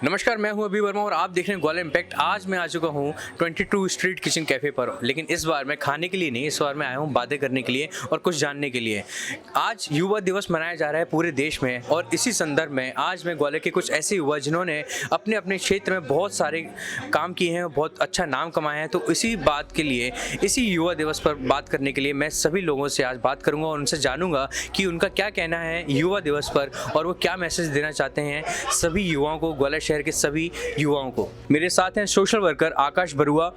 नमस्कार, मैं हूं अभी वर्मा और आप देख रहे हैं ग्वालियर इम्पैक्ट। आज मैं आ चुका हूं 22 स्ट्रीट किचन कैफ़े पर, लेकिन इस बार मैं खाने के लिए नहीं, इस बार मैं आया हूं बातें करने के लिए और कुछ जानने के लिए। आज युवा दिवस मनाया जा रहा है पूरे देश में और इसी संदर्भ में आज मैं ग्वालियर के कुछ ऐसे युवा जिन्होंने अपने अपने क्षेत्र में बहुत सारे काम किए हैं और बहुत अच्छा नाम कमाया है, तो इसी बात के लिए, इसी युवा दिवस पर बात करने के लिए मैं सभी लोगों से आज बात करूँगा और उनसे जानूँगा कि उनका क्या कहना है युवा दिवस पर और वो क्या मैसेज देना चाहते हैं सभी युवाओं को, ग्वालियर शहर के सभी युवाओं को। मेरे साथ हैं सोशल वर्कर आकाश बरुआ,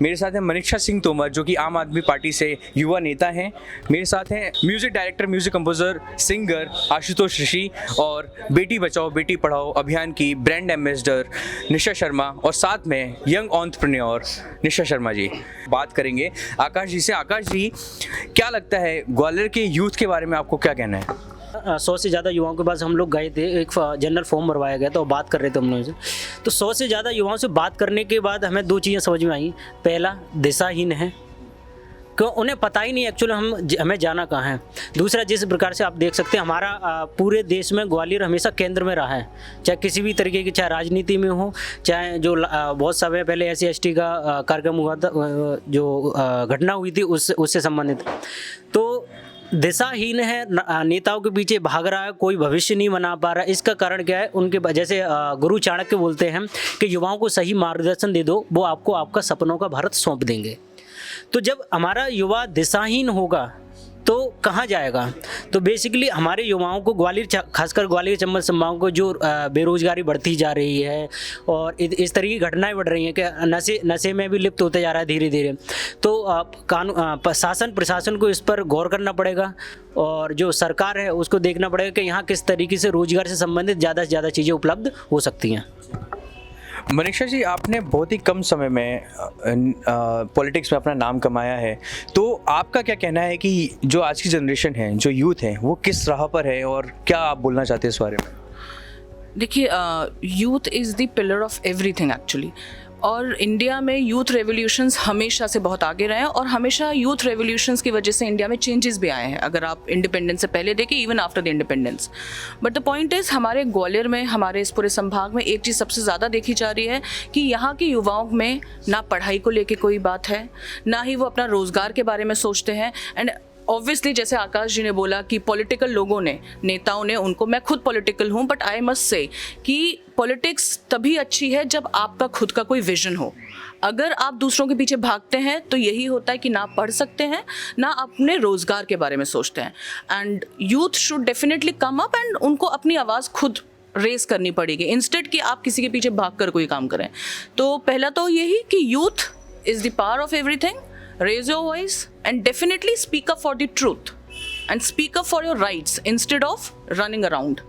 मेरे साथ हैं मनीषा सिंह तोमर जो कि आम आदमी पार्टी से युवा नेता हैं, मेरे साथ हैं music director, music composer, singer Ashutosh Rishi और बेटी बचाओ बेटी पढ़ाओ अभियान की ब्रांड एम्बेसडर निशा शर्मा और साथ में यंग एंटरप्रेन्योर निशा शर्मा जी। बात करेंगे आकाश जी से। आकाश जी, क्या लगता है ग्वालियर के यूथ के बारे में आपको क्या कहना है? 100 से ज़्यादा युवाओं के पास हम लोग गए थे, एक जनरल फॉर्म भरवाया गया था और बात कर रहे थे हम लोग से। तो 100 से ज़्यादा युवाओं से बात करने के बाद हमें दो चीज़ें समझ में आई। पहला, दिशाहीन है, क्यों उन्हें पता ही नहीं एक्चुअली हमें जाना कहाँ है। दूसरा, जिस प्रकार से आप देख सकते हैं हमारा पूरे देश में ग्वालियर हमेशा केंद्र में रहा है, चाहे किसी भी तरीके की, चाहे राजनीति में हो, चाहे जो बहुत समय पहले SC/ST का कार्यक्रम हुआ था, जो घटना हुई थी उससे संबंधित। तो दिशाहीन है, नेताओं के पीछे भाग रहा है, कोई भविष्य नहीं बना पा रहा है। इसका कारण क्या है? उनके जैसे गुरु चाणक्य बोलते हैं कि युवाओं को सही मार्गदर्शन दे दो, वो आपको आपका सपनों का भारत सौंप देंगे। तो जब हमारा युवा दिशाहीन होगा तो कहाँ जाएगा? तो बेसिकली हमारे युवाओं को ग्वालियर, खासकर ग्वालियर चंबल संभाग को जो बेरोजगारी बढ़ती जा रही है और इस तरह की घटनाएं बढ़ रही हैं कि नशे में भी लिप्त होते जा रहा है धीरे धीरे। तो शासन प्रशासन को इस पर गौर करना पड़ेगा और जो सरकार है उसको देखना पड़ेगा कि यहाँ किस तरीके से रोजगार से संबंधित ज़्यादा से ज़्यादा चीज़ें उपलब्ध हो सकती हैं। मनीषा जी, आपने बहुत ही कम समय में पॉलिटिक्स में अपना नाम कमाया है, तो आपका क्या कहना है कि जो आज की जनरेशन है, जो यूथ है, वो किस राह पर है और क्या आप बोलना चाहते हैं इस बारे में? देखिए, youth is the pillar of everything actually. और इंडिया में यूथ रेवोल्यूशंस हमेशा से बहुत आगे रहे हैं और हमेशा यूथ रेवोल्यूशंस की वजह से इंडिया में चेंजेस भी आए हैं, अगर आप इंडिपेंडेंस से पहले देखें, even after the independence. But the point is, हमारे ग्वालियर में, हमारे इस पूरे संभाग में एक चीज़ सबसे ज़्यादा देखी जा रही है कि यहाँ के युवाओं में ना पढ़ाई को लेके कोई बात है, ना ही वो अपना रोज़गार के बारे में सोचते हैं। एंड ऑब्वियसली जैसे आकाश जी ने बोला कि पॉलिटिकल लोगों ने, नेताओं ने उनको, मैं खुद पॉलिटिकल हूँ, बट आई मस्ट से कि पॉलिटिक्स तभी अच्छी है जब आपका खुद का कोई विजन हो। अगर आप दूसरों के पीछे भागते हैं तो यही होता है कि ना पढ़ सकते हैं, ना अपने रोज़गार के बारे में सोचते हैं। And youth should definitely come up and उनको अपनी आवाज़ खुद रेस करनी पड़ेगी, इंस्टेड कि आप किसी के पीछे भाग कर कोई काम करें। तो पहला तो यही कि youth is the power of everything. Raise your voice and definitely speak up for the truth and speak up for your rights instead of running around.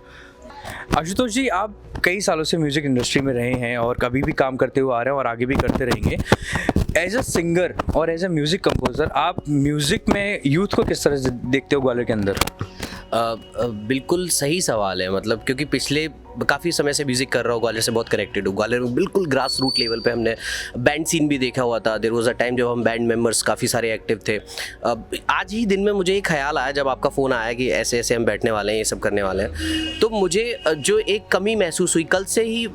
Ashutosh ji, आप कई सालों से म्यूज़िक इंडस्ट्री में रहे हैं और कभी भी काम करते हुए आ रहे हैं और आगे भी करते रहेंगे। एज अ सिंगर और एज अ म्यूज़िक कंपोजर, आप म्यूज़िक में यूथ को किस तरह से देखते हो ग्वालियर के अंदर? बिल्कुल सही सवाल है, मतलब क्योंकि पिछले काफ़ी समय से म्यूज़िक कर रहा हूँ, ग्वालियर से बहुत कनेक्टेड हूँ। ग्वालियर में बिल्कुल ग्रास रूट लेवल पे हमने बैंड सीन भी देखा हुआ था। देयर वाज अ टाइम जब हम बैंड मेंबर्स काफ़ी सारे एक्टिव थे। आज ही दिन में मुझे एक ख्याल आया जब आपका फ़ोन आया कि ऐसे ऐसे हम बैठने वाले हैं, ये सब करने वाले हैं, तो मुझे जो एक कमी महसूस हुई। कल से ही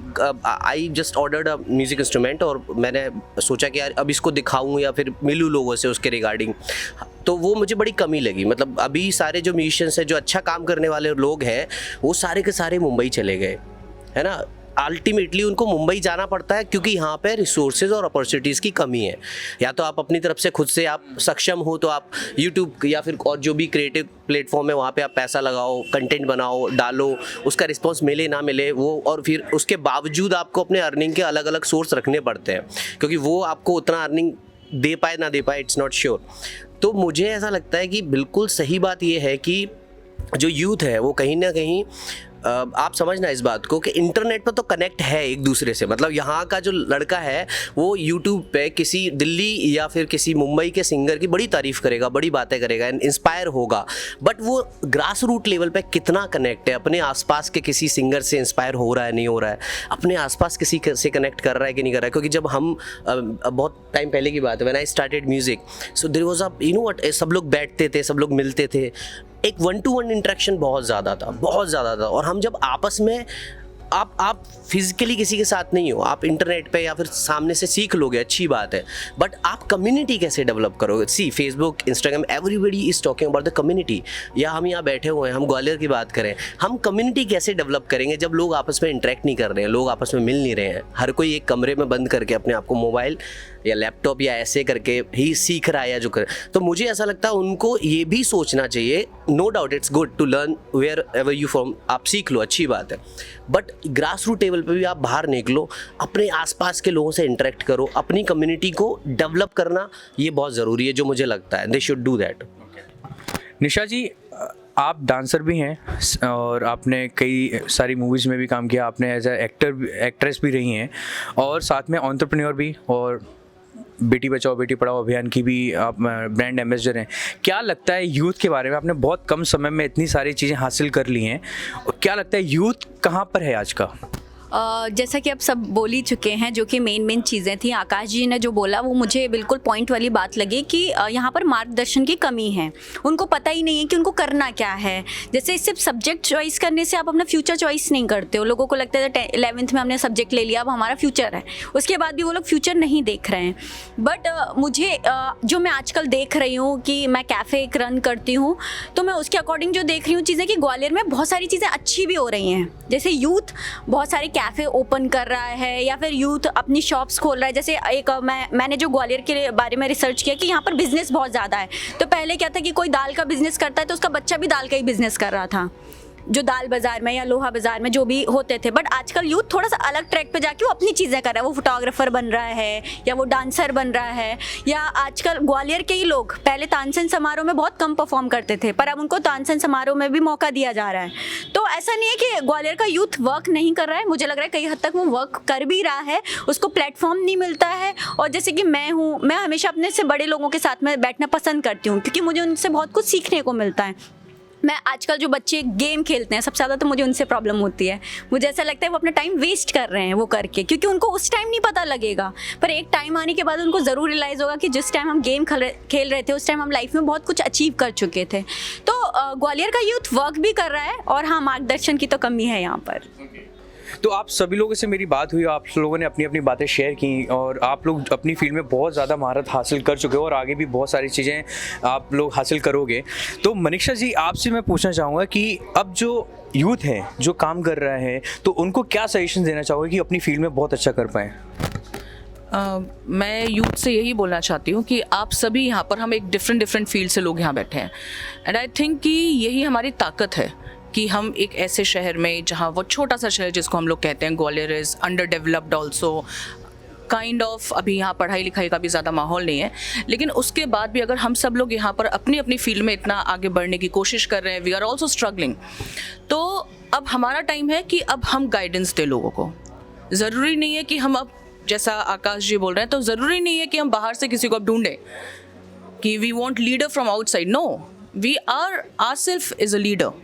I just ordered a music instrument और मैंने सोचा कि यार अब इसको दिखाऊँ या फिर मिलूँ लोगों से उसके रिगार्डिंग, तो वो मुझे बड़ी कमी लगी। मतलब अभी सारे जो म्यूजिशियंस हैं, जो अच्छा काम करने वाले लोग हैं, वो सारे के सारे मुंबई चले गए, है ना। अल्टीमेटली उनको मुंबई जाना पड़ता है क्योंकि यहाँ पे रिसोर्सेज और अपॉर्चुनिटीज़ की कमी है। या तो आप अपनी तरफ से खुद से आप सक्षम हो तो आप यूट्यूब या फिर और जो भी क्रिएटिव प्लेटफॉर्म है वहाँ पे आप पैसा लगाओ, कंटेंट बनाओ, डालो, उसका रिस्पॉन्स मिले ना मिले वो, और फिर उसके बावजूद आपको अपने अर्निंग के अलग अलग सोर्स रखने पड़ते हैं क्योंकि वो आपको उतना अर्निंग दे पाए ना दे पाए, इट्स नॉट श्योर। तो मुझे ऐसा लगता है कि बिल्कुल सही बात ये है कि जो यूथ है वो कहीं ना कहीं, आप समझना इस बात को कि इंटरनेट पर तो कनेक्ट है एक दूसरे से। मतलब यहाँ का जो लड़का है वो यूट्यूब पे किसी दिल्ली या फिर किसी मुंबई के सिंगर की बड़ी तारीफ़ करेगा, बड़ी बातें करेगा, इंस्पायर होगा, बट वो ग्रास रूट लेवल पे कितना कनेक्ट है, अपने आसपास के किसी सिंगर से इंस्पायर हो रहा है, नहीं हो रहा है, अपने आसपास किसी से कनेक्ट कर रहा है कि नहीं कर रहा है। क्योंकि जब हम बहुत टाइम पहले की बात है, when I started music, so there was a सब लोग बैठते थे, सब लोग मिलते थे, एक 1-to-1 इंटरेक्शन बहुत ज़्यादा था, बहुत ज़्यादा था। और हम जब आपस में आप फिजिकली किसी के साथ नहीं हो, आप इंटरनेट पे या फिर सामने से सीख लोगे, अच्छी बात है, बट आप कम्युनिटी कैसे डेवलप करोगे? See Facebook, Instagram, everybody is talking about the community. या हम यहाँ बैठे हुए हैं, हम ग्वालियर की बात करें, हम कम्युनिटी कैसे डेवलप करेंगे जब लोग आपस में इंटरेक्ट नहीं कर रहे हैं, लोग आपस में मिल नहीं रहे हैं, हर कोई एक कमरे में बंद करके अपने आप को मोबाइल या लैपटॉप या ऐसे करके ही सीख रहा है या जो कर। तो मुझे ऐसा लगता है उनको ये भी सोचना चाहिए, no doubt it's good to learn wherever you from, आप सीख लो, अच्छी बात है, बट ग्रास रूट लेवल पे भी आप बाहर निकलो, अपने आसपास के लोगों से इंटरेक्ट करो, अपनी कम्युनिटी को डेवलप करना ये बहुत ज़रूरी है, जो मुझे लगता है दे शुड डू दैट। निशा जी, आप डांसर भी हैं और आपने कई सारी मूवीज़ में भी काम किया, आपने एज ए एक्ट्रेस भी रही हैं और साथ में एंटरप्रेन्योर भी, और बेटी बचाओ बेटी पढ़ाओ अभियान की भी आप ब्रांड एम्बेसडर हैं। क्या लगता है यूथ के बारे में? आपने बहुत कम समय में इतनी सारी चीज़ें हासिल कर ली हैं, क्या लगता है यूथ कहाँ पर है आज का? जैसा कि आप सब बोल ही चुके हैं, जो कि मेन चीज़ें थी, आकाश जी ने जो बोला वो मुझे बिल्कुल पॉइंट वाली बात लगी कि यहाँ पर मार्गदर्शन की कमी है, उनको पता ही नहीं है कि उनको करना क्या है। जैसे सिर्फ सब्जेक्ट चॉइस करने से आप अपना फ्यूचर चॉइस नहीं करते हो। लोगों को लगता है 11th में हमने सब्जेक्ट ले लिया, अब हमारा फ्यूचर है, उसके बाद भी वो लोग फ्यूचर नहीं देख रहे हैं। बट मुझे जो मैं आजकल देख रही हूँ कि मैं कैफ़े एक रन करती हूँ, तो मैं उसके अकॉर्डिंग जो देख रही हूँ चीज़ें कि ग्वालियर में बहुत सारी चीज़ें अच्छी भी हो रही हैं। जैसे यूथ बहुत सारे कैफ़े ओपन कर रहा है या फिर यूथ अपनी शॉप्स खोल रहा है। जैसे एक मैंने जो ग्वालियर के बारे में रिसर्च किया कि यहाँ पर बिजनेस बहुत ज़्यादा है। तो पहले क्या था कि कोई दाल का बिजनेस करता है तो उसका बच्चा भी दाल का ही बिजनेस कर रहा था, जो दाल बाज़ार में या लोहा बाज़ार में जो भी होते थे। बट आजकल यूथ थोड़ा सा अलग ट्रैक पे जाके वो अपनी चीज़ें कर रहा है, वो फोटोग्राफर बन रहा है या वो डांसर बन रहा है। या आजकल ग्वालियर के ही लोग पहले तानसेन समारोह में बहुत कम परफॉर्म करते थे, पर अब उनको तानसेन समारोह में भी मौका दिया जा रहा है। तो ऐसा नहीं है कि ग्वालियर का यूथ वर्क नहीं कर रहा है, मुझे लग रहा है कई हद तक वो वर्क कर भी रहा है, उसको प्लेटफॉर्म नहीं मिलता है। और जैसे कि मैं हूँ, मैं हमेशा अपने से बड़े लोगों के साथ में बैठना पसंद करती हूँ, क्योंकि मुझे उनसे बहुत कुछ सीखने को मिलता है। मैं आजकल जो बच्चे गेम खेलते हैं सबसे ज़्यादा, तो मुझे उनसे प्रॉब्लम होती है। मुझे ऐसा लगता है वो अपना टाइम वेस्ट कर रहे हैं वो करके, क्योंकि उनको उस टाइम नहीं पता लगेगा, पर एक टाइम आने के बाद उनको ज़रूर रियलाइज़ होगा कि जिस टाइम हम गेम खेल रहे थे उस टाइम हम लाइफ में बहुत कुछ अचीव कर चुके थे। तो ग्वालियर का यूथ वर्क भी कर रहा है, और हाँ, मार्गदर्शन की तो कमी है यहाँ पर। तो आप सभी लोगों से मेरी बात हुई, आप लोगों ने अपनी अपनी बातें शेयर की और आप लोग अपनी फील्ड में बहुत ज़्यादा महारत हासिल कर चुके हो और आगे भी बहुत सारी चीज़ें आप लोग हासिल करोगे। तो मनीषा जी, आपसे मैं पूछना चाहूँगा कि अब जो यूथ है जो काम कर रहा है, तो उनको क्या सजेशन देना चाहोगे कि अपनी फील्ड में बहुत अच्छा कर पाएँ? मैं यूथ से यही बोलना चाहती हूँ कि आप सभी यहाँ पर, हम एक डिफरेंट फील्ड से लोग यहाँ बैठे हैं, एंड आई थिंक कि यही हमारी ताकत है कि हम एक ऐसे शहर में, जहाँ वो छोटा सा शहर जिसको हम लोग कहते हैं, Gwalior is under developed also kind of, अभी यहाँ पढ़ाई लिखाई का भी ज़्यादा माहौल नहीं है, लेकिन उसके बाद भी अगर हम सब लोग यहाँ पर अपनी अपनी फील्ड में इतना आगे बढ़ने की कोशिश कर रहे हैं, वी आर ऑल्सो स्ट्रगलिंग। तो अब हमारा टाइम है कि अब हम गाइडेंस दें लोगों को। ज़रूरी नहीं है कि हम, अब जैसा आकाश जी बोल रहे हैं, तो ज़रूरी नहीं है कि हम बाहर से किसी को अब ढूंढें कि we want leader from outside. No, we are ourself is a leader.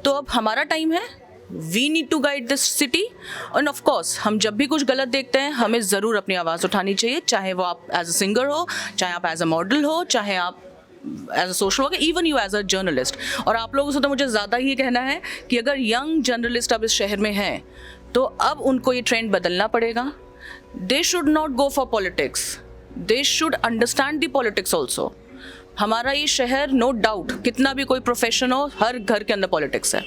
तो अब हमारा टाइम है, we need to guide this city. And of course हम जब भी कुछ गलत देखते हैं, हमें ज़रूर अपनी आवाज़ उठानी चाहिए, चाहे वो आप एज अ सिंगर हो, चाहे आप एज अ मॉडल हो, चाहे आप as a social worker, even you as a journalist. और आप लोगों से तो मुझे ज़्यादा ही कहना है कि अगर यंग जर्नलिस्ट अब इस शहर में हैं, तो अब उनको ये ट्रेंड बदलना पड़ेगा। They should not go for politics, they should understand the politics also. हमारा ये शहर, नो डाउट, कितना भी कोई प्रोफेशन हो, हर घर के अंदर पॉलिटिक्स है।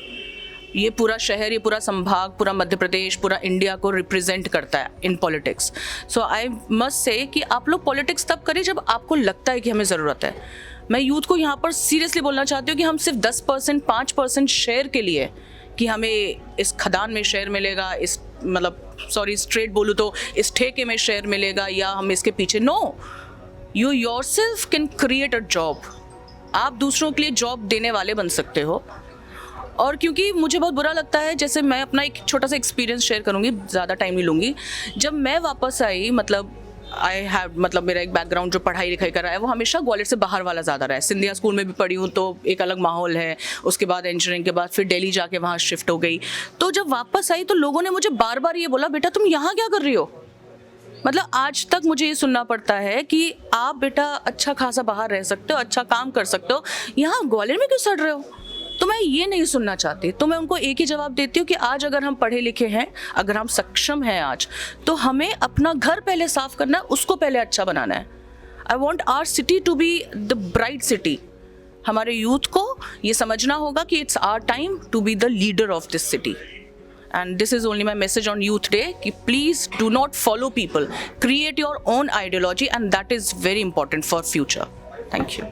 ये पूरा शहर, ये पूरा संभाग, पूरा मध्य प्रदेश, पूरा इंडिया को रिप्रेजेंट करता है in politics. So I must say कि आप लोग पॉलिटिक्स तब करिए जब आपको लगता है कि हमें ज़रूरत है। मैं यूथ को यहाँ पर सीरियसली बोलना चाहती हूँ कि हम सिर्फ 10%, 5% शेयर के लिए, कि हमें इस खदान में शेयर मिलेगा, इस स्ट्रेट बोलूँ तो इस ठेके में शेयर मिलेगा, या हम इसके पीछे, no, you yourself can create a job. आप दूसरों के लिए जॉब देने वाले बन सकते हो। और क्योंकि मुझे बहुत बुरा लगता है, जैसे मैं अपना एक छोटा सा एक्सपीरियंस शेयर करूँगी, ज़्यादा टाइम नहीं लूँगी। जब मैं वापस आई, मेरा एक बैकग्राउंड जो पढ़ाई लिखाई कर रहा है वो हमेशा ग्वालियर से बाहर वाला ज़्यादा रहा है। सिंधिया स्कूल में भी पढ़ी हूँ तो एक अलग माहौल है, उसके बाद इंजीनियरिंग के बाद फिर दिल्ली जाके वहाँ शिफ्ट हो गई। तो जब वापस आई तो लोगों ने मुझे बार बार ये बोला, बेटा तुम यहाँ क्या कर रही हो? आज तक मुझे ये सुनना पड़ता है कि आप बेटा अच्छा खासा बाहर रह सकते हो, अच्छा काम कर सकते हो, यहाँ ग्वालियर में क्यों सड़ रहे हो? तो मैं ये नहीं सुनना चाहती। तो मैं उनको एक ही जवाब देती हूँ कि आज अगर हम पढ़े लिखे हैं, अगर हम सक्षम हैं आज, तो हमें अपना घर पहले साफ करना है, उसको पहले अच्छा बनाना है। I want our city to be the bright city. हमारे यूथ को ये समझना होगा कि it's our time to be the leader of this city. And this is only my message on Youth Day कि please do not follow people, create your own ideology and that is very important for future. Thank you.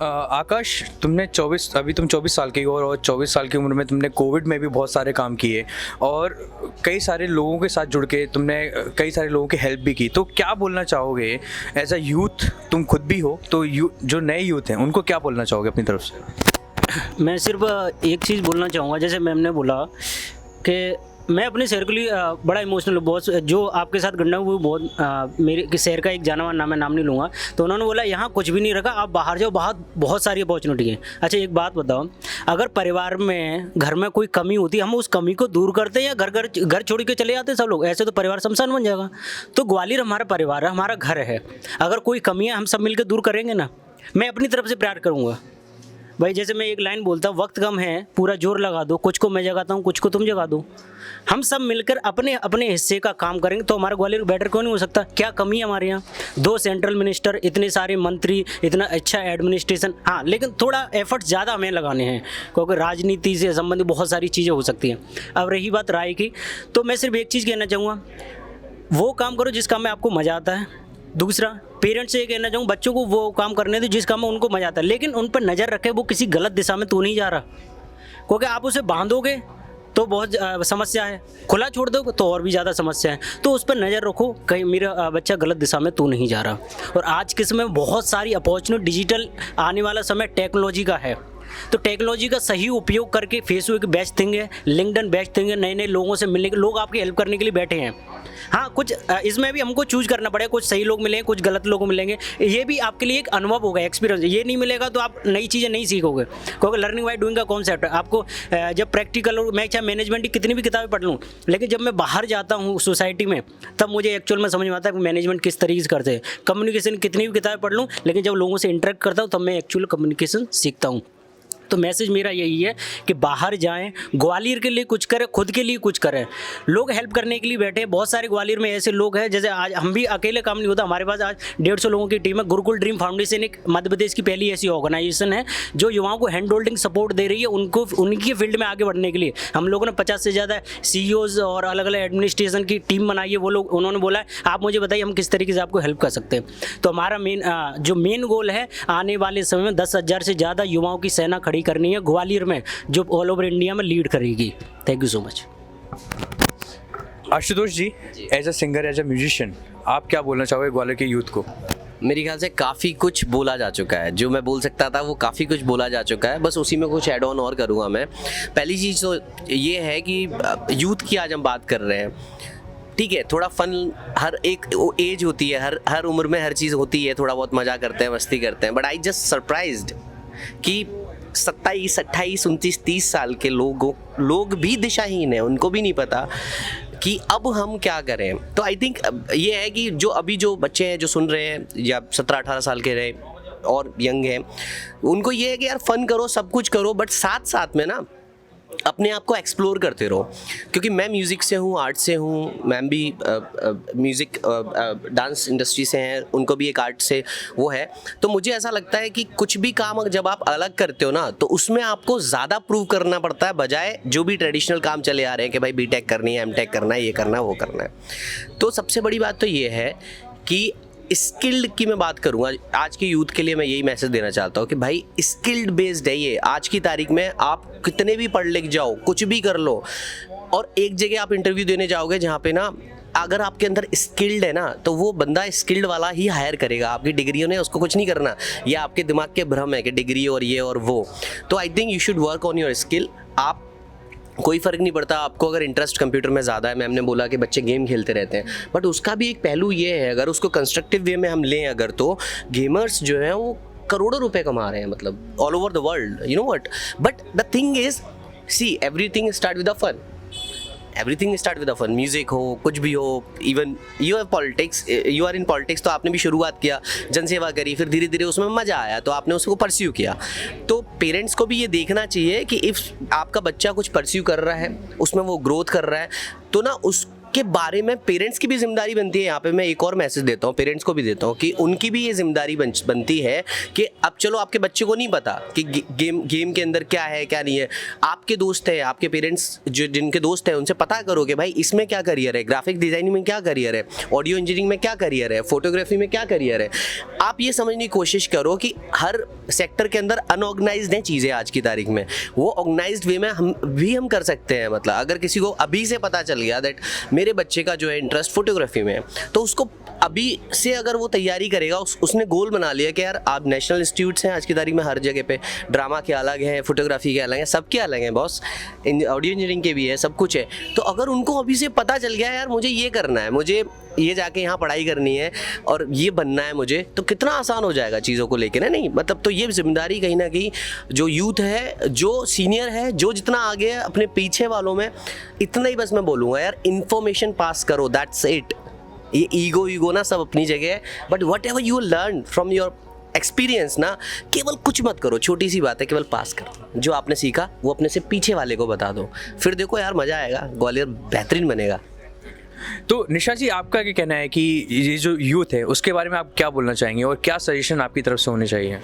आकाश, तुम 24 साल की हो और 24 साल की उम्र में तुमने कोविड में भी बहुत सारे काम किए और कई सारे लोगों के साथ जुड़ के तुमने कई सारे लोगों की हेल्प भी की, तो क्या बोलना चाहोगे एज अ यूथ? तुम खुद भी हो, तो जो नए यूथ हैं उनको क्या बोलना चाहोगे अपनी तरफ से? मैं सिर्फ एक चीज़ बोलना चाहूँगा, जैसे मैम ने बोला कि मैं अपने शहर के लिए बड़ा इमोशनल हूँ। बहुत जो आपके साथ घटना हुई वो बहुत मेरे शहर का एक जाना माना नाम, मैं नाम नहीं लूँगा, तो उन्होंने बोला यहाँ कुछ भी नहीं रखा, आप बाहर जाओ, बहुत सारी अपॉर्चुनिटी है। अच्छा एक बात बताओ, अगर परिवार में घर में कोई कमी होती है, हम उस कमी को दूर करते हैं या घर छोड़ के चले जाते हैं सब लोग? ऐसे तो परिवार शमशान बन जाएगा। तो ग्वालियर हमारा परिवार है, हमारा घर है। अगर कोई कमी है हम सब मिलकर दूर करेंगे ना। मैं अपनी तरफ से प्यार करूँगा भाई। जैसे मैं एक लाइन बोलता हूँ, वक्त कम है, पूरा जोर लगा दो, कुछ को मैं जगाता हूँ, कुछ को तुम जगा दो। हम सब मिलकर अपने अपने हिस्से का काम करेंगे तो हमारा ग्वालियर बेटर क्यों नहीं हो सकता? क्या कमी है हमारे यहाँ? 2 सेंट्रल मिनिस्टर, इतने सारे मंत्री, इतना अच्छा एडमिनिस्ट्रेशन। हाँ, लेकिन थोड़ा एफर्ट्स ज़्यादा हमें लगाने हैं क्योंकि राजनीति से संबंधित बहुत सारी चीज़ें हो सकती हैं। अब रही बात राय की, तो मैं सिर्फ एक चीज़ कहना चाहूँगा, वो काम करो जिस काम में आपको मज़ा आता है। दूसरा, पेरेंट्स से ये कहना चाहूँ, बच्चों को वो काम करने दो जिस काम में उनको मजा आता है, लेकिन उन पर नज़र रखे वो किसी गलत दिशा में तो नहीं जा रहा, क्योंकि आप उसे बांधोगे तो बहुत समस्या है, खुला छोड़ दो तो और भी ज़्यादा समस्या है। तो उस पर नज़र रखो, कहीं मेरा बच्चा गलत दिशा में तो नहीं जा रहा। और आज के समय में बहुत सारी अपॉर्चुनिटी, डिजिटल आने वाला समय टेक्नोलॉजी का है, तो टेक्नोलॉजी का सही उपयोग करके फेसबुक बेस्ट थिंग है, लिंक्डइन बेस्ट थिंग है, नए नए लोगों से मिलने के, लोग आपकी हेल्प करने के लिए बैठे हैं। हाँ, कुछ इसमें भी हमको चूज करना पड़ेगा, कुछ सही लोग मिलेंगे, कुछ गलत लोग मिलेंगे। ये भी आपके लिए एक अनुभव होगा, एक्सपीरियंस। ये नहीं मिलेगा तो आप नई चीज़ें नहीं सीखोगे, क्योंकि लर्निंग बाय डूइंग का कॉन्सेप्ट है। आपको जब प्रैक्टिकल, मैं चाहे मैनेजमेंट की कितनी भी किताबें पढ़ लूँ, लेकिन जब मैं बाहर जाता हूँ सोसाइटी में, तब मुझे एक्चुअल में समझ में आता है कि मैनेजमेंट किस तरीके से करते हैं। कम्युनिकेशन कितनी भी किताबें पढ़ लूँ, लेकिन जब लोगों से इंटरेक्ट करता हूँ तब मैं एक्चुअल कम्युनिकेशन सीखता हूँ। तो मैसेज मेरा यही है कि बाहर जाएं, ग्वालियर के लिए कुछ करें, खुद के लिए कुछ करें। लोग हेल्प करने के लिए बैठे हैं, बहुत सारे ग्वालियर में ऐसे लोग हैं, जैसे आज हम भी अकेले काम नहीं होता, हमारे पास आज 150 लोगों की टीम है। गुरुकुल ड्रीम फाउंडेशन एक मध्य प्रदेश की पहली ऐसी ऑर्गेनाइजेशन है जो युवाओं को हैंड होल्डिंग सपोर्ट दे रही है, उनको उनकी फील्ड में आगे बढ़ने के लिए। हम लोगों ने 50 से ज़्यादा CEOs और अलग अलग एडमिनिस्ट्रेशन की टीम बनाई है। वो लोग, उन्होंने बोला है आप मुझे बताइए हम किस तरीके से आपको हेल्प कर सकते हैं। तो हमारा मेन गोल है, आने वाले समय में 10,000 से ज़्यादा युवाओं की सेना खड़ी करनी है ग्वालियर में, जो ऑल ओवर इंडिया में लीड करेगी। Thank you so much. Ashutosh ji, as a singer, as a musician, आप क्या बोलना चाहोगे ग्वालियर के यूथ को? मेरे ख्याल से काफ़ी कुछ बोला जा चुका है, जो मैं बोल सकता था वो काफ़ी कुछ बोला जा चुका है। बस उसी में कुछ ऐड ऑन और करूँगा मैं। पहली चीज़ तो ये है कि यूथ की आज हम बात कर रहे हैं, ठीक है, थोड़ा फन, हर एक एज होती है, हर उम्र में हर चीज़ होती है, थोड़ा बहुत मज़ा करते हैं, मस्ती करते हैं। बट आई जस्ट सरप्राइज्ड कि 27, 28, 29, 30 साल के लोग भी दिशाहीन हैं, उनको भी नहीं पता कि अब हम क्या करें। तो आई थिंक ये है कि जो बच्चे हैं जो सुन रहे हैं, या 17-18 साल के रहे और यंग हैं, उनको ये है कि यार फन करो, सब कुछ करो, बट साथ साथ में ना अपने आप को एक्सप्लोर करते रहो। क्योंकि मैं म्यूज़िक से हूँ, आर्ट से हूँ, मैम भी म्यूज़िक डांस इंडस्ट्री से हैं, उनको भी एक आर्ट से वो है। तो मुझे ऐसा लगता है कि कुछ भी काम जब आप अलग करते हो ना, तो उसमें आपको ज़्यादा प्रूव करना पड़ता है, बजाय जो भी ट्रेडिशनल काम चले आ रहे हैं कि भाई B.Tech करनी है, M.Tech करना है, ये करना है, वो करना है। तो सबसे बड़ी बात तो ये है कि स्किल्ड की मैं बात करूँगा, आज के यूथ के लिए मैं यही मैसेज देना चाहता हूँ कि भाई स्किल्ड बेस्ड है ये। आज की तारीख में आप कितने भी पढ़ लिख जाओ, कुछ भी कर लो, और एक जगह आप इंटरव्यू देने जाओगे जहाँ पे ना अगर आपके अंदर स्किल्ड है ना, तो वो बंदा स्किल्ड वाला ही हायर करेगा। आपकी डिग्रियों ने उसको कुछ नहीं करना, ये आपके दिमाग के भ्रम है कि डिग्री और ये और वो। तो I think you should work on your skill. आप कोई फ़र्क नहीं पड़ता आपको अगर इंटरेस्ट कंप्यूटर में ज़्यादा है। मैम ने बोला कि बच्चे गेम खेलते रहते हैं, बट उसका भी एक पहलू ये है, अगर उसको कंस्ट्रक्टिव वे में हम लें अगर, तो गेमर्स जो हैं वो करोड़ों रुपए कमा रहे हैं, मतलब all over the world, you know what. But the thing is, see everything start with a fun, everything start with a fun. Music हो, कुछ भी हो, even you have politics, you are in politics, तो आपने भी शुरुआत किया, जनसेवा करी, फिर धीरे धीरे उसमें मज़ा आया तो आपने उसको परस्यू किया। तो पेरेंट्स को भी ये देखना चाहिए कि इफ़ आपका बच्चा कुछ परस्यू कर रहा है, उसमें वो ग्रोथ कर रहा है, तो ना उसके बारे में पेरेंट्स की भी जिम्मेदारी बनती है। यहाँ पे मैं एक और मैसेज देता हूँ, पेरेंट्स को भी देता हूँ कि उनकी भी ये जिम्मेदारी बनती है कि अब चलो आपके बच्चे को नहीं पता कि गेम के अंदर क्या है क्या नहीं है, आपके दोस्त है, आपके पेरेंट्स जो जिनके दोस्त हैं उनसे पता करो कि भाई इसमें क्या करियर है, ग्राफिक डिज़ाइनिंग में क्या करियर है, ऑडियो इंजीनियरिंग में क्या करियर है, फोटोग्राफी में क्या करियर है। आप ये समझने की कोशिश करो कि हर सेक्टर के अंदर अनऑर्गेनाइज्ड हैं चीज़ें आज की तारीख में, वो ऑर्गेनाइज्ड वे में हम कर सकते हैं। मतलब अगर किसी को अभी से पता चल गया दैट मेरे बच्चे का जो है इंटरेस्ट फोटोग्राफी में है, तो उसको अभी से अगर वो तैयारी करेगा, उसने गोल बना लिया कि यार आप नेशनल इंस्टीट्यूट्स हैं आज की तारीख में हर जगह पे, ड्रामा के अलग हैं, फोटोग्राफी के अलग हैं, सबके अलग हैं बॉस, ऑडियो इंजीनियरिंग के भी है, सब कुछ है। तो अगर उनको अभी से पता चल गया यार मुझे ये करना है, मुझे ये जाके यहाँ पढ़ाई करनी है और ये बनना है मुझे, तो कितना आसान हो जाएगा चीज़ों को लेकर ना। नहीं मतलब तो ये जिम्मेदारी कहीं ना कहीं जो यूथ है, जो सीनियर है, जो जितना आगे है अपने पीछे वालों में, इतना ही बस मैं बोलूँगा यार, इन्फॉर्मेशन पास करो, दैट्स इट। ये ईगो ना सब अपनी जगह है, but what ever you learn from your experience ना, केवल कुछ मत करो, छोटी सी बात है, केवल पास करो। जो आपने सीखा वो अपने से पीछे वाले को बता दो, फिर देखो यार मज़ा आएगा, ग्वालियर बेहतरीन बनेगा। तो निशा जी, आपका क्या कहना है कि ये जो यूथ है उसके बारे में आप क्या बोलना चाहेंगे और क्या सजेशन आपकी तरफ से होने चाहिए?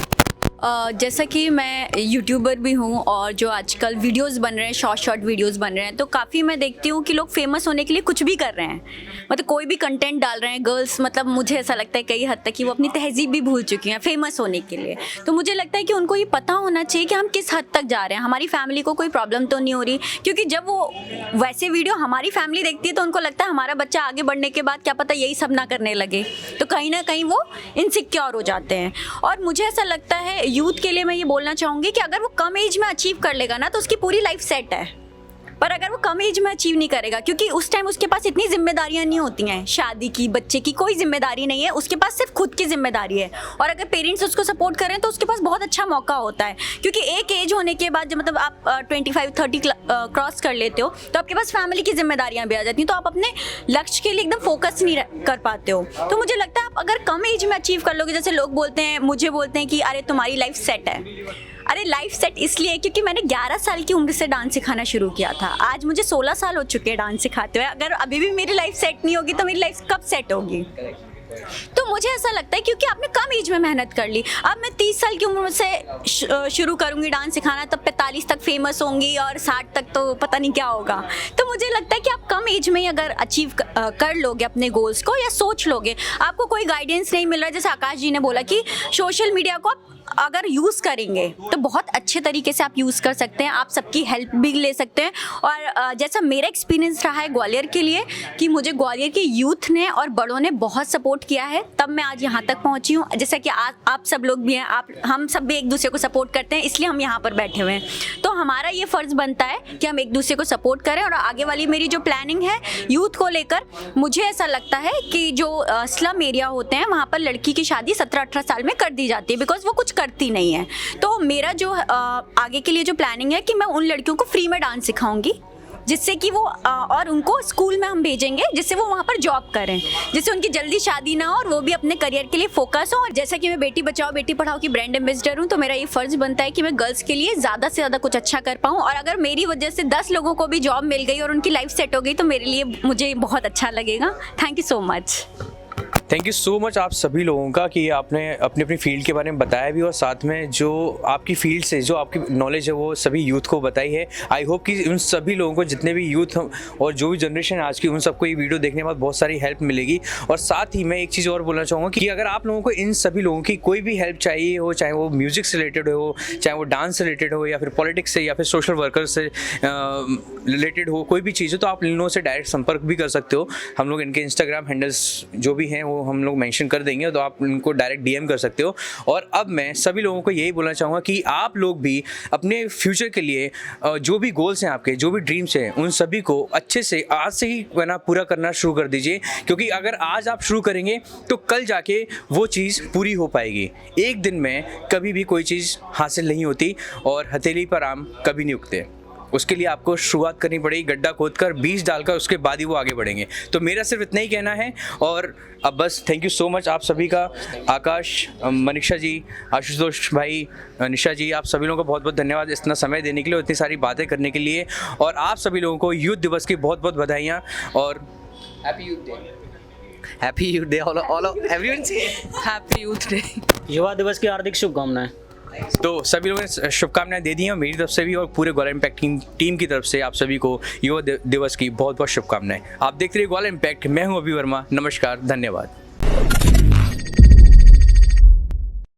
जैसा कि मैं यूट्यूबर भी हूँ और जो आजकल वीडियोस बन रहे हैं, शॉर्ट वीडियोस बन रहे हैं, तो काफ़ी मैं देखती हूँ कि लोग फेमस होने के लिए कुछ भी कर रहे हैं। मतलब कोई भी कंटेंट डाल रहे हैं। गर्ल्स मतलब मुझे ऐसा लगता है कई हद तक कि वो अपनी तहजीब भी भूल चुकी हैं फेमस होने के लिए। तो मुझे लगता है कि उनको ये पता होना चाहिए कि हम किस हद तक जा रहे हैं, हमारी फैमिली को कोई प्रॉब्लम तो नहीं हो रही। क्योंकि जब वो वैसे वीडियो हमारी फैमिली देखती है तो उनको लगता है हमारा बच्चा आगे बढ़ने के बाद क्या पता यही सब ना करने लगे, तो कहीं ना कहीं वो इनसिक्योर हो जाते हैं। और मुझे ऐसा लगता है यूथ के लिए मैं ये बोलना चाहूँगी कि अगर वो कम एज में अचीव कर लेगा ना तो उसकी पूरी लाइफ सेट है। पर अगर वो कम एज में अचीव नहीं करेगा, क्योंकि उस टाइम उसके पास इतनी जिम्मेदारियां नहीं होती हैं, शादी की, बच्चे की कोई जिम्मेदारी नहीं है, उसके पास सिर्फ खुद की जिम्मेदारी है। और अगर पेरेंट्स उसको सपोर्ट करें तो उसके पास बहुत अच्छा मौका होता है। क्योंकि एक एज होने के बाद जब मतलब आप 25-30 क्रॉस कर लेते हो तो आपके पास फैमिली की जिम्मेदारियां भी आ जाती हैं, तो आप अपने लक्ष्य के लिए एकदम फोकस नहीं कर पाते हो। तो मुझे लगता है आप अगर कम एज में अचीव कर लोगे, जैसे लोग बोलते हैं, मुझे बोलते हैं कि अरे तुम्हारी लाइफ सेट है। अरे लाइफ सेट इसलिए क्योंकि मैंने 11 साल की उम्र से डांस सिखाना शुरू किया था। आज मुझे 16 साल हो चुके हैं डांस सिखाते हुए। अगर अभी भी मेरी लाइफ सेट नहीं होगी तो मेरी लाइफ कब सेट होगी? तो मुझे ऐसा लगता है क्योंकि आपने कम एज में मेहनत कर ली। अब मैं 30 साल की उम्र से शुरू करूंगी डांस सिखाना, तब 45 तक फेमस होंगी और 60 तक तो पता नहीं क्या होगा। तो मुझे लगता है कि आप कम एज में ही अगर अचीव कर लोगे अपने गोल्स को, या सोच लोगे, आपको कोई गाइडेंस नहीं मिल रहा है, जैसे आकाश जी ने बोला कि सोशल मीडिया को आप अगर यूज़ करेंगे तो बहुत अच्छे तरीके से आप यूज़ कर सकते हैं, आप सबकी हेल्प भी ले सकते हैं। और जैसा मेरा एक्सपीरियंस रहा है ग्वालियर के लिए कि मुझे ग्वालियर के यूथ ने और बड़ों ने बहुत सपोर्ट किया है, तब मैं आज यहाँ तक पहुँची हूँ। जैसा कि आप सब लोग भी हैं, हम सब भी एक दूसरे को सपोर्ट करते हैं, इसलिए हम यहाँ पर बैठे हुए हैं। तो हमारा ये फ़र्ज़ बनता है कि हम एक दूसरे को सपोर्ट करें। और आगे वाली मेरी जो प्लानिंग है यूथ को लेकर, मुझे ऐसा लगता है कि जो स्लम एरिया होते हैं वहाँ पर लड़की की शादी 17-18 साल में कर दी जाती है, बिकॉज वो कुछ करती नहीं है। तो मेरा जो आगे के लिए जो प्लानिंग है कि मैं उन लड़कियों को फ्री में डांस सिखाऊंगी, जिससे कि वो और उनको स्कूल में हम भेजेंगे, जिससे वो वहाँ पर जॉब करें, जिससे उनकी जल्दी शादी ना हो और वो भी अपने करियर के लिए फोकस हो। और जैसा कि मैं बेटी बचाओ बेटी पढ़ाओ की ब्रांड एम्बेसडर हूँ, तो मेरा ये फ़र्ज़ बनता है कि मैं गर्ल्स के लिए ज़्यादा से ज़्यादा कुछ अच्छा कर पाऊँ। और अगर मेरी वजह से 10 लोगों को भी जॉब मिल गई और उनकी लाइफ सेट हो गई तो मेरे लिए मुझे बहुत अच्छा लगेगा। Thank you so much. Thank you so much आप सभी लोगों का कि आपने अपनी अपनी फील्ड के बारे में बताया भी, और साथ में जो आपकी फील्ड से जो आपकी नॉलेज है वो सभी यूथ को बताई है। आई होप कि उन सभी लोगों को, जितने भी यूथ और जो भी जनरेशन आज की, उन सबको ये वीडियो देखने के बाद बहुत सारी हेल्प मिलेगी। और साथ ही मैं एक चीज़ और बोलना चाहूँगा कि अगर आप लोगों को इन सभी लोगों की कोई भी हेल्प चाहिए हो, चाहे वो म्यूज़िक से रिलेटेड हो, चाहे वो डांस से रिलेटेड हो, या फिर पॉलिटिक्स से, या फिर सोशल वर्कर से रिलेटेड हो, कोई भी चीज़ हो, तो आप इन लोगों से डायरेक्ट संपर्क भी कर सकते हो। हम लोग इनके इंस्टाग्राम हैंडल्स जो भी हैं वो हम लोग मेंशन कर देंगे, तो आप उनको डायरेक्ट डीएम कर सकते हो। और अब मैं सभी लोगों को यही बोलना चाहूँगा कि आप लोग भी अपने फ्यूचर के लिए जो भी गोल्स हैं, आपके जो भी ड्रीम्स हैं, उन सभी को अच्छे से आज से ही पूरा करना शुरू कर दीजिए। क्योंकि अगर आज आप शुरू करेंगे तो कल जाके वो चीज़ पूरी हो पाएगी। एक दिन में कभी भी कोई चीज़ हासिल नहीं होती और हथेली पर आम कभी नहीं उगते। उसके लिए आपको शुरुआत करनी पड़ेगी गड्ढा खोदकर, बीज डालकर, उसके बाद ही वो आगे बढ़ेंगे। तो मेरा सिर्फ इतना ही कहना है। और अब बस थैंक यू सो मच आप सभी का, आकाश, मनीषा जी, आशुतोष भाई, निशा जी, आप सभी लोगों को बहुत बहुत धन्यवाद इतना समय देने के लिए और इतनी सारी बातें करने के लिए। और आप सभी लोगों को यूथ दिवस की बहुत बहुत बधाइयाँ और happy youth day all everyone से हैप्पी यूथ डे। युवा दिवस की हार्दिक शुभकामनाएं। तो सभी लोगों ने शुभकामनाएं दे दी हैं मेरी तरफ से भी और पूरे ग्वालियर इम्पैक्ट टीम की तरफ से आप सभी को युवा दिवस की बहुत बहुत शुभकामनाएं। आप देखते रहिए ग्वालियर इम्पैक्ट, मैं हूं अभी वर्मा, नमस्कार, धन्यवाद।